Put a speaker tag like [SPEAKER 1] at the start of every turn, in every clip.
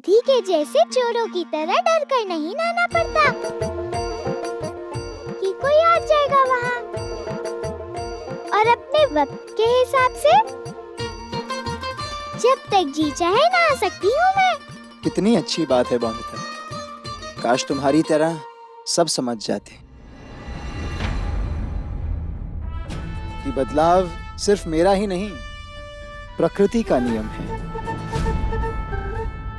[SPEAKER 1] हाथी के जैसे चोरों की तरह डर कर नहीं नहाना पड़ता कि कोई आ जाएगा वहाँ। और अपने वक्त के हिसाब से जब तक जी चाहे नहा सकती हूँ मैं।
[SPEAKER 2] कितनी अच्छी बात है बॉन्दिता। काश तुम्हारी तरह सब समझ जाते कि बदलाव सिर्फ मेरा ही नहीं, प्रकृति का नियम है।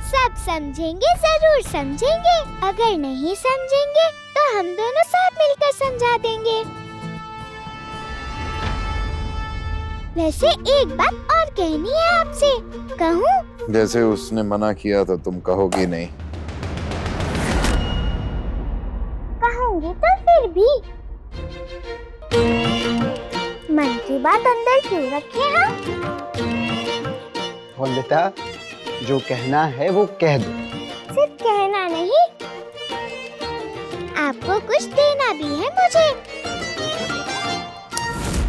[SPEAKER 1] सब समझेंगे, जरूर समझेंगे। अगर नहीं समझेंगे तो हम दोनों साथ मिलकर समझा देंगे। वैसे एक बात और कहनी है आपसे, कहूँ?
[SPEAKER 3] जैसे उसने मना किया तो तुम कहोगी नहीं?
[SPEAKER 1] कहूँगी तो फिर भी। मन की बात अंदर क्यों रखे हम?
[SPEAKER 4] बॉन्दिता, जो कहना है वो कह दो।
[SPEAKER 1] सिर्फ कहना नहीं, आपको कुछ देना भी है मुझे।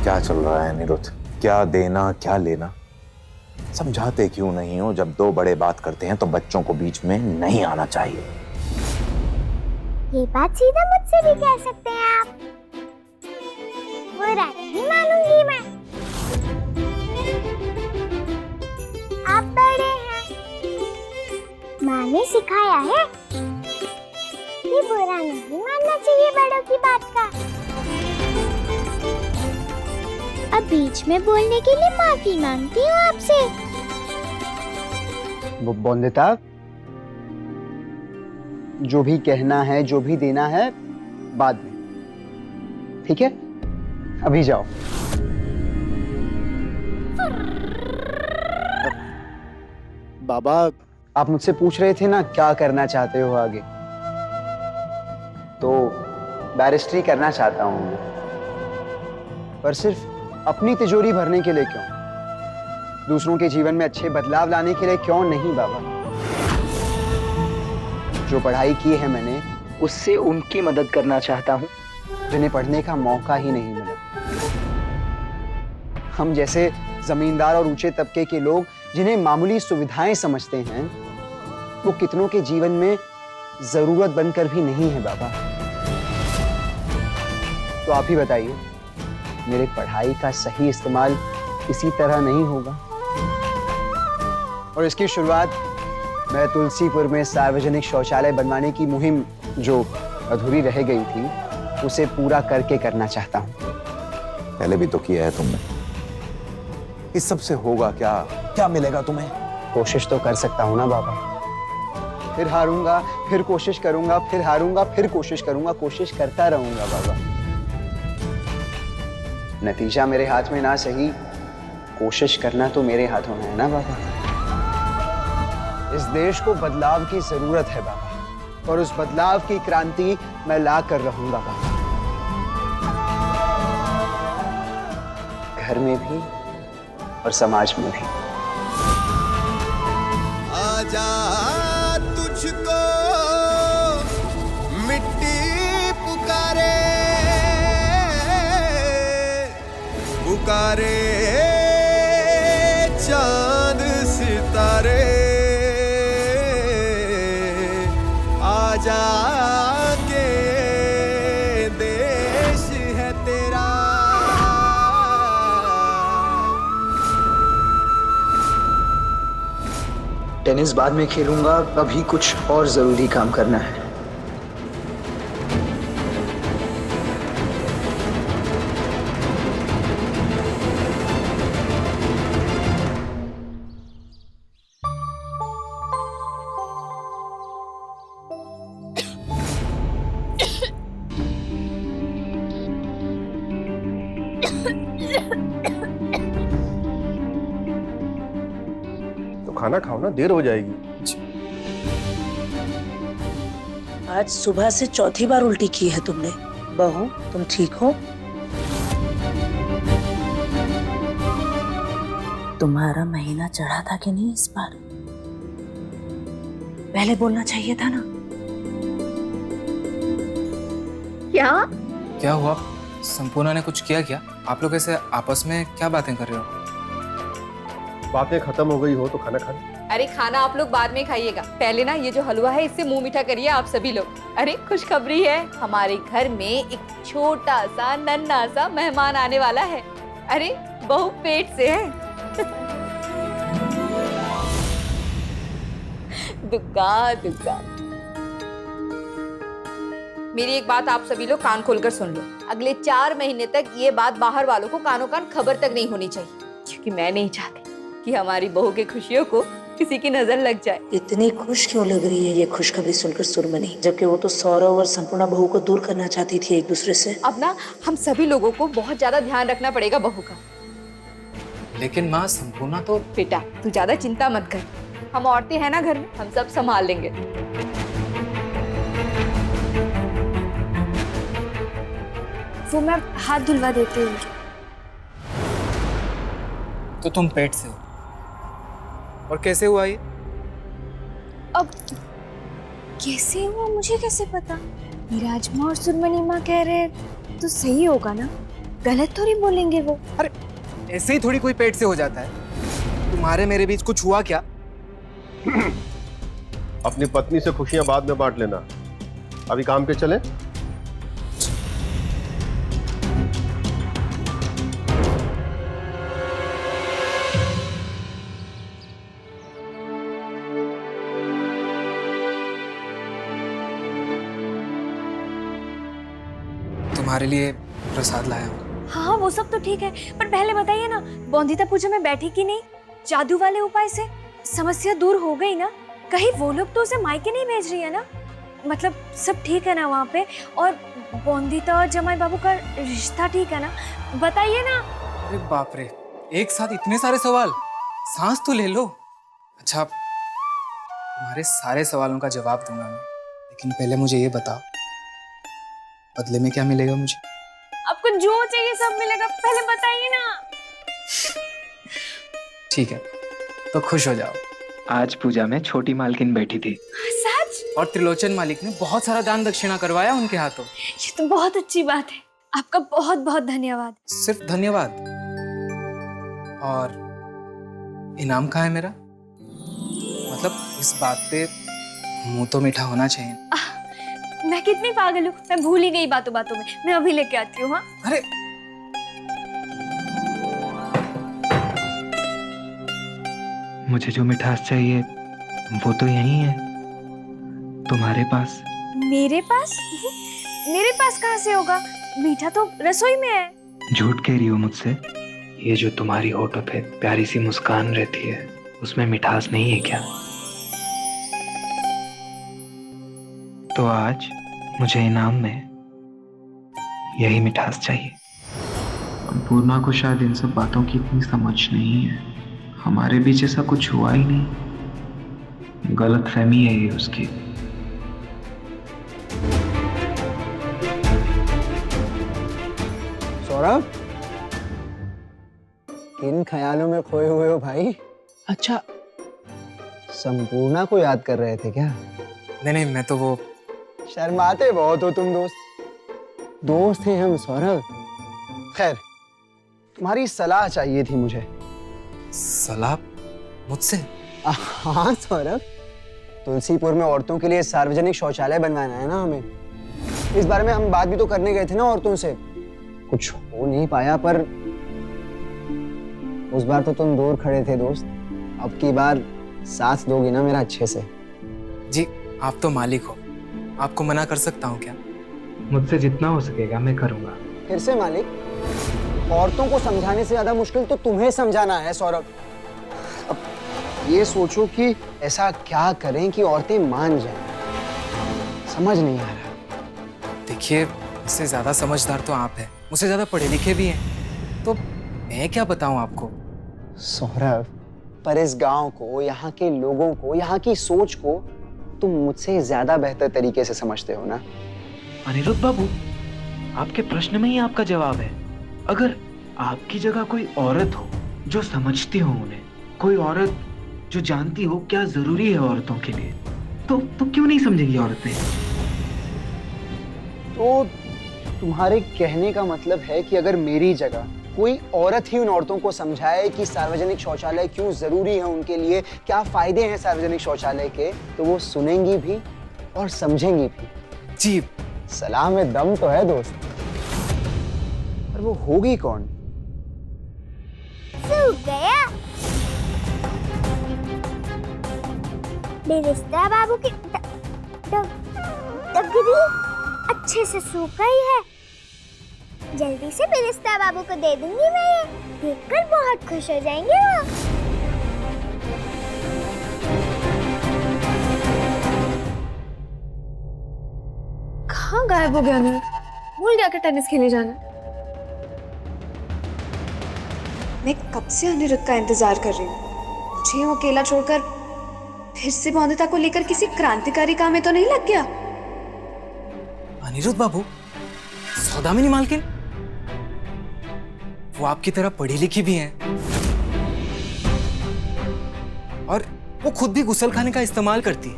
[SPEAKER 3] क्या चल रहा है अनिरुद्ध? क्या देना क्या लेना? समझाते क्यों नहीं हो? जब दो बड़े बात करते हैं तो बच्चों को बीच में नहीं आना चाहिए।
[SPEAKER 1] ये बात सीधा मुझसे भी कह सकते हैं आप। बुरा नहीं मानूंगी मैं। आप बड़े हैं, माँ ने सिखाया है कि बुरा नहीं मानना चाहिए बड़ों की बात का। अब बीच में बोलने के लिए माफी मांगती हूँ आपसे।
[SPEAKER 4] बॉन्दिता, जो भी कहना है, जो भी देना है, बाद में, ठीक है? अभी जाओ।
[SPEAKER 2] बाबा,
[SPEAKER 4] आप मुझसे पूछ रहे थे ना क्या करना चाहते हो आगे, तो बैरिस्ट्री करना चाहता हूँ मैं। पर सिर्फ अपनी तिजोरी भरने के लिए क्यों? दूसरों के जीवन में अच्छे बदलाव लाने के लिए क्यों नहीं बाबा? जो पढ़ाई की है मैंने, उससे उनकी मदद करना चाहता हूँ जिन्हें पढ़ने का मौका ही नहीं मिला। हम जैसे जमींदार और ऊंचे तबके के लोग जिन्हें मामूली सुविधाएं समझते हैं, वो कितनों के जीवन में जरूरत बनकर भी नहीं है बाबा। तो आप ही बताइए, मेरे पढ़ाई का सही इस्तेमाल इसी तरह नहीं होगा? और इसकी शुरुआत मैं तुलसीपुर में सार्वजनिक शौचालय बनवाने की मुहिम जो अधूरी रह गई थी, उसे पूरा करके करना चाहता हूँ।
[SPEAKER 3] पहले भी तो किया है तुमने। इस सब से होगा क्या? क्या मिलेगा तुम्हें?
[SPEAKER 4] कोशिश तो कर सकता हूँ ना बाबा। फिर हारूंगा, फिर कोशिश करूंगा, फिर हारूंगा, फिर कोशिश करूंगा, कोशिश करता रहूंगा बाबा। नतीजा मेरे हाथ में ना सही, कोशिश करना तो मेरे हाथों में है ना बाबा। इस देश को बदलाव की जरूरत है बाबा, और उस बदलाव की क्रांति मैं ला कर रहूंगा बाबा, घर में भी और समाज में भी।
[SPEAKER 5] आजा तुझको मिट्टी पुकारे, पुकारे चांद सितारे, आजा के देश है तेरा।
[SPEAKER 4] टेनिस बाद में खेलूंगा, अभी कुछ और जरूरी काम करना है।
[SPEAKER 6] तो खाना खाओ ना, देर हो जाएगी।
[SPEAKER 7] आज सुबह से चौथी बार उल्टी की है तुमने। बहू, तुम ठीक हो? तुम्हारा महीना चढ़ा था कि नहीं इस बार? पहले बोलना चाहिए था ना।
[SPEAKER 8] क्या हुआ? संपूर्णा ने कुछ किया क्या? आप लोग ऐसे आपस में क्या बातें कर रहे हो?
[SPEAKER 6] बातें खत्म हो गई हो तो खाना खा लो।
[SPEAKER 9] अरे खाना आप लोग बाद में खाइएगा, पहले ना ये जो हलवा है इससे मुंह मीठा करिए आप सभी लोग। अरे खुशखबरी है, हमारे घर में एक छोटा सा नन्हा सा मेहमान आने वाला है। अरे बहू पेट से है। दुग्गा दुग्गा। मेरी एक बात आप सभी लोग कान खोलकर सुन लो, अगले 4 महीने तक ये बात बाहर वालों को कानों कान खबर तक नहीं होनी चाहिए, क्योंकि मैं नहीं चाहती कि हमारी बहू की खुशियों को किसी की नजर लग जाए।
[SPEAKER 7] इतनी खुश क्यों लग रही है ये खुशखबरी सुनकर सुरमनी, जबकि वो तो सौरव और संपूर्णा बहू को दूर करना चाहती थी एक दूसरे से।
[SPEAKER 9] अब ना हम सभी लोगों को बहुत ज्यादा ध्यान रखना पड़ेगा बहू का।
[SPEAKER 8] लेकिन माँ संपूर्णा तो।
[SPEAKER 9] बेटा तू ज्यादा चिंता मत कर, हम औरतें हैं ना घर में, हम सब संभाल लेंगे।
[SPEAKER 1] वो मैं हाथ धुलवा देती हूँ।
[SPEAKER 8] तो तुम पेट से हो, और कैसे हुआ ये?
[SPEAKER 1] अब कैसे हुआ मुझे कैसे पता? विराजमा और सुरमनी माँ कह रहे हैं तो सही होगा ना, गलत थोड़ी बोलेंगे वो।
[SPEAKER 8] अरे ऐसे ही थोड़ी कोई पेट से हो जाता है। तुम्हारे मेरे बीच कुछ हुआ क्या?
[SPEAKER 6] अपनी पत्नी से खुशियां बाद में बांट लेना, अभी काम पे चले।
[SPEAKER 8] तुम्हारे लिए प्रसाद लाया हूँ।
[SPEAKER 1] हाँ वो सब तो ठीक है, पर पहले बताइए ना, बौंदीता पूजा में बैठी कि नहीं? जादू वाले उपाय से समस्या दूर हो गई ना? कहीं वो लोग तो उसे मायके नहीं भेज रही है ना? मतलब सब ठीक है ना वहाँ पे? और बौंदीता और जमाई बाबू का रिश्ता ठीक है ना? बताइए ना।
[SPEAKER 8] अरे बाप रे, एक साथ इतने सारे सवाल, सांस तो ले लो। अच्छा, तुम्हारे सारे सवालों का जवाब दूंगा मैं, लेकिन पहले मुझे ये बताओ, बदले में क्या मिलेगा मुझे?
[SPEAKER 1] आपको जो चाहिए सब मिलेगा, पहले बताइए ना।
[SPEAKER 8] ठीक है, तो खुश हो जाओ। आज पूजा में छोटी मालकिन बैठी थी।
[SPEAKER 1] सच?
[SPEAKER 8] और त्रिलोचन मालिक ने बहुत सारा दान दक्षिणा करवाया उनके हाथों।
[SPEAKER 1] ये तो बहुत अच्छी बात है, आपका बहुत बहुत धन्यवाद।
[SPEAKER 8] सिर्फ धन्यवाद? और इनाम कहाँ है मेरा? मतलब इस बात पे मुंह तो मीठा होना चाहिए।
[SPEAKER 1] मैं कितनी पागल हूँ, मैं भूल ही गई बातों बातों में। मैं अभी लेके आती हूँ। हाँ
[SPEAKER 8] अरे मुझे जो मिठास चाहिए वो तो यही है, तुम्हारे पास।
[SPEAKER 1] मेरे पास? मेरे पास कहाँ से होगा? मीठा तो रसोई में है।
[SPEAKER 8] झूठ कह रही हो मुझसे? ये जो तुम्हारी होठों पे प्यारी सी मुस्कान रहती है, उसमें मिठास नहीं है क्या? तो आज मुझे इनाम में यही मिठास चाहिए। पूर्णा को शायद इन सब बातों की इतनी समझ नहीं है, हमारे बीच ऐसा कुछ हुआ ही नहीं, गलतफहमी है ये उसकी।
[SPEAKER 4] सौरभ, किन ख्यालों में खोए हुए हो भाई?
[SPEAKER 8] अच्छा,
[SPEAKER 4] संपूर्णा को याद कर रहे थे क्या?
[SPEAKER 8] नहीं, मैं तो वो।
[SPEAKER 4] शर्माते बहुत हो तुम दोस्त हैं हम सौरभ। खैर, तुम्हारी सलाह चाहिए थी मुझे।
[SPEAKER 8] सलाह मुझसे?
[SPEAKER 4] हाँ सौरभ, तुलसीपुर में औरतों के लिए सार्वजनिक शौचालय बनवाना है ना हमें। इस बारे में हम बात भी तो करने गए थे ना औरतों से, कुछ हो नहीं पाया, पर उस बार तो तुम दूर खड़े थे दोस्त। अब की बार साथ दोगे ना मेरा अच्छे से?
[SPEAKER 8] जी, आप तो मालिक हो, आपको मना कर सकता हूँ क्या? मुझसे जितना हो सकेगा मैं करूँगा।
[SPEAKER 4] फिर से मालिक? औरतों को समझाने से ज्यादा मुश्किल तो तुम्हें समझाना है सौरभ। अब ये सोचो कि ऐसा क्या करें कि औरतें मान जाएं। समझ नहीं आ रहा।
[SPEAKER 8] देखिए, इससे ज्यादा समझदार तो आप हैं, मुझसे ज्यादा पढ़े लिखे भी हैं, तो मैं क्या बताऊं आपको?
[SPEAKER 4] सौरभ, पर इस गांव को, यहाँ के लोगों को, यहाँ की सोच को तुम मुझसे ज्यादा बेहतर तरीके से समझते हो ना?
[SPEAKER 10] अनिरुद्ध बाबू, आपके प्रश्न में ही आपका जवाब है। अगर आपकी जगह कोई औरत हो जो समझती हो उन्हें, कोई औरत जो जानती हो क्या जरूरी है औरतों के लिए, तो क्यों नहीं समझेगी औरतें?
[SPEAKER 4] तो तुम्हारे कहने का मतलब है कि अगर मेरी जगह कोई औरत ही उन औरतों को समझाए कि सार्वजनिक शौचालय क्यों जरूरी है उनके लिए, क्या फायदे हैं सार्वजनिक शौचालय के, तो वो सुनेंगी भी और समझेंगी भी।
[SPEAKER 11] जी
[SPEAKER 4] सलाह में दम तो है दोस्त, पर वो होगी कौन?
[SPEAKER 12] सूख गया बेरिस्ता बाबू की डगरी अच्छे से सूख गई है। जल्दी से बेरिस्ता बाबू को दे दूंगी मैं ये, देखकर बहुत खुश हो जाएंगे वो।
[SPEAKER 1] कहाँ गायब हो गया अनिरुद्ध? भूल गया कि टेनिस खेलने जाना।
[SPEAKER 13] मैं कब से अनिरुद्ध का इंतजार कर रही हूँ। मुझे वो अकेला छोड़कर फिर से बौंदिता को लेकर किसी क्रांतिकारी काम में तो नहीं लग गया?
[SPEAKER 11] अनिरुद्ध बाबू, सौदामिनी मालकिन, वो आपकी तरह पढ़ी लिखी भी हैं और वो खुद भी गुसलखाने का इस्तेमाल करती है,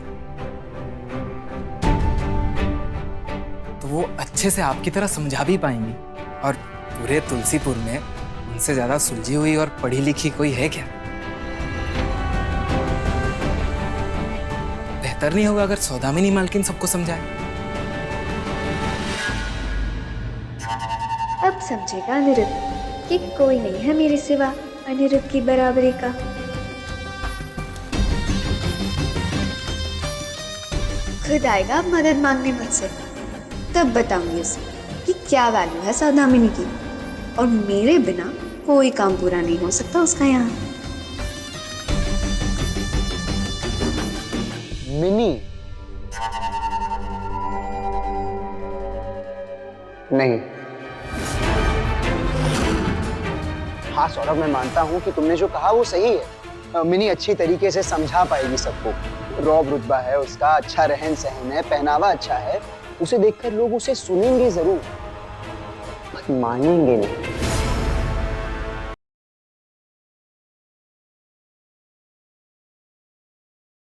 [SPEAKER 11] तो वो अच्छे से आपकी तरह समझा भी पाएंगी। और पूरे तुलसीपुर में उनसे ज्यादा सुलझी हुई और पढ़ी लिखी कोई है क्या? बेहतर नहीं होगा अगर सौदामिनी मालकिन सबको समझाए?
[SPEAKER 13] अब समझेगा अनिरुद्ध कि कोई नहीं है मेरे सिवा अनिरुद्ध की बराबरी का। खुद आएगा अब मदद मांगने मुझसे, तब बताऊंगी उसे कि क्या वैल्यू है सौदामिनी की, और मेरे बिना कोई काम पूरा नहीं हो सकता उसका यहाँ।
[SPEAKER 4] मिनी नहीं। हाँ सौरभ, मैं मानता हूँ कि तुमने जो कहा वो सही है। मिनी अच्छी तरीके से समझा पाएगी सबको। रौब रुतबा है उसका, अच्छा रहन सहन है, पहनावा अच्छा है, उसे देखकर लोग उसे सुनेंगे जरूर, मानेंगे नहीं।